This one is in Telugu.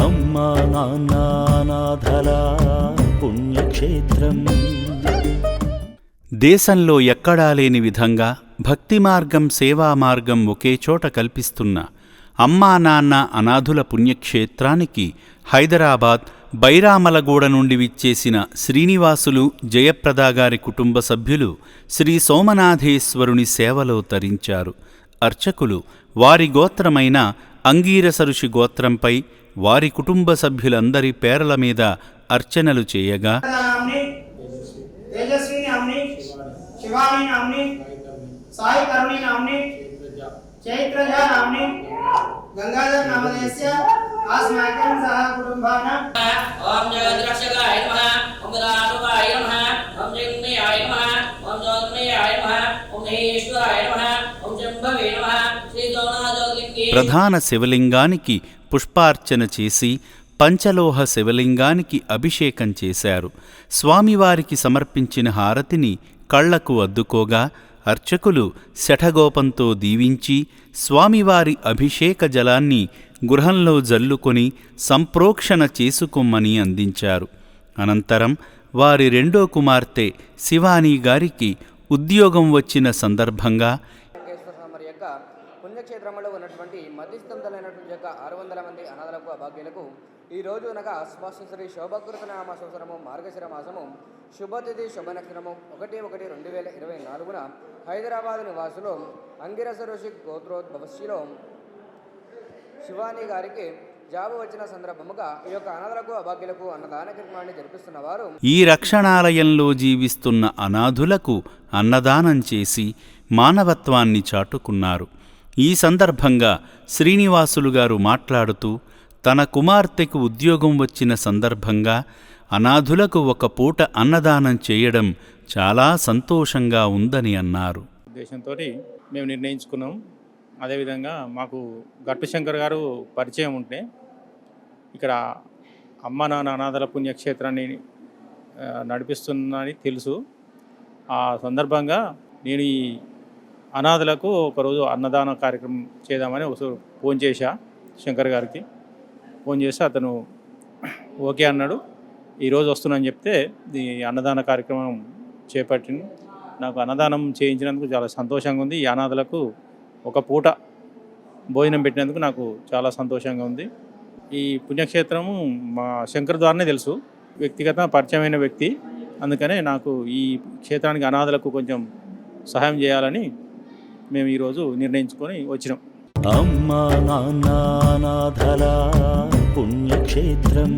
అమ్మా నాన్న అనాథల పుణ్యక్షేత్రం. దేశంలో ఎక్కడా లేని విధంగా భక్తి మార్గం సేవా మార్గం ఒకే చోట కల్పిస్తున్న అమ్మా నాన్న అనాథుల పుణ్యక్షేత్రానికి హైదరాబాద్ బైరామలగూడ నుండి విచ్చేసిన శ్రీనివాసులు జయప్రద గారి కుటుంబ సభ్యులు శ్రీ సోమనాథేశ్వరుని సేవలో తరించారు. అర్చకులు వారి గోత్రమైన అంగీరస ఋషి గోత్రంపై వారి కుటుంబ సభ్యులందరి పేర్ల మీద అర్చనలు చేయగా గంగాధర్ నామదేశ్య ఆస్మాకం సహ కుటుంబానాం ఓం జగద్రక్షకాయ నమః ఓం రాఘవాయ నమః ఓం జగన్యాయ నమః ఓం జ్యోతిర్మయాయ నమః ఓం మహేశ్వరాయ నమః ఓం జంభవే నమః శ్రీ గౌనాజోలింగే. ప్రధాన శివలింగానికి పుష్పార్చన చేసి పంచలోహ శివలింగానికి అభిషేకం చేశారు. స్వామివారికి సమర్పించిన హారతిని కళ్లకు అద్దుకోగా అర్చకులు శఠగోపంతో దీవించి స్వామివారి అభిషేక జలాన్ని గృహంలో జల్లుకొని సంప్రోక్షణ చేసుకోమని అందించారు. అనంతరం వారి రెండో కుమార్తె శివానీ గారికి ఉద్యోగం వచ్చిన సందర్భంగా పుణ్యక్షేత్రంలో ఉన్నటువంటి మధ్యస్థంతులైనటువంటి 600 మంది అనాథలకు అభాగ్యులకు ఈ రోజు అనగా శ్రీ శోభకృత నామ సంవత్సరము మార్గశిర మాసము శుభతిథి శుభ నక్షత్రము 1/1/2024 హైదరాబాద్ నివాసులు అంగిరస ఋషి గోత్రోద్భవశిలో శివానీ గారికి జాబు వచ్చిన సందర్భముగా ఈ యొక్క అనాథలకు అభాగ్యులకు అన్నదాన కార్యక్రమాన్ని జరిపిస్తున్నవారు ఈ రక్షణాలయంలో జీవిస్తున్న అనాథులకు అన్నదానం చేసి మానవత్వాన్ని చాటుకున్నారు. ఈ సందర్భంగా శ్రీనివాసులు గారు మాట్లాడుతూ తన కుమార్తెకు ఉద్యోగం వచ్చిన సందర్భంగా అనాథులకు ఒక పూట అన్నదానం చేయడం చాలా సంతోషంగా ఉందని అన్నారు. ఉద్దేశంతో మేము నిర్ణయించుకున్నాం. అదేవిధంగా మాకు గట్టు శంకర్ గారు పరిచయం ఉంటే ఇక్కడ అమ్మ నాన్న అనాథల పుణ్యక్షేత్రాన్ని నడిపిస్తున్నానని తెలుసు. ఆ సందర్భంగా నేను ఈ అనాథలకు ఒకరోజు అన్నదాన కార్యక్రమం చేద్దామని ఒకసారి ఫోన్ చేశా శంకర్ గారికి. ఫోన్ చేసి అతను ఓకే అన్నాడు. ఈరోజు వస్తున్నానని చెప్తే ఈ అన్నదాన కార్యక్రమం చేపట్టింది. నాకు అన్నదానం చేయించినందుకు చాలా సంతోషంగా ఉంది. ఈ అనాథలకు ఒక పూట భోజనం పెట్టినందుకు నాకు చాలా సంతోషంగా ఉంది. ఈ పుణ్యక్షేత్రము మా శంకర్ ద్వారానే తెలుసు, వ్యక్తిగత పరిచయమైన వ్యక్తి. అందుకనే నాకు ఈ క్షేత్రానికి అనాథలకు కొంచెం సహాయం చేయాలని మేము ఈరోజు నిర్ణయించుకొని వచ్చినాం. అమ్మా నాన్న అనాథల పుణ్యక్షేత్రం.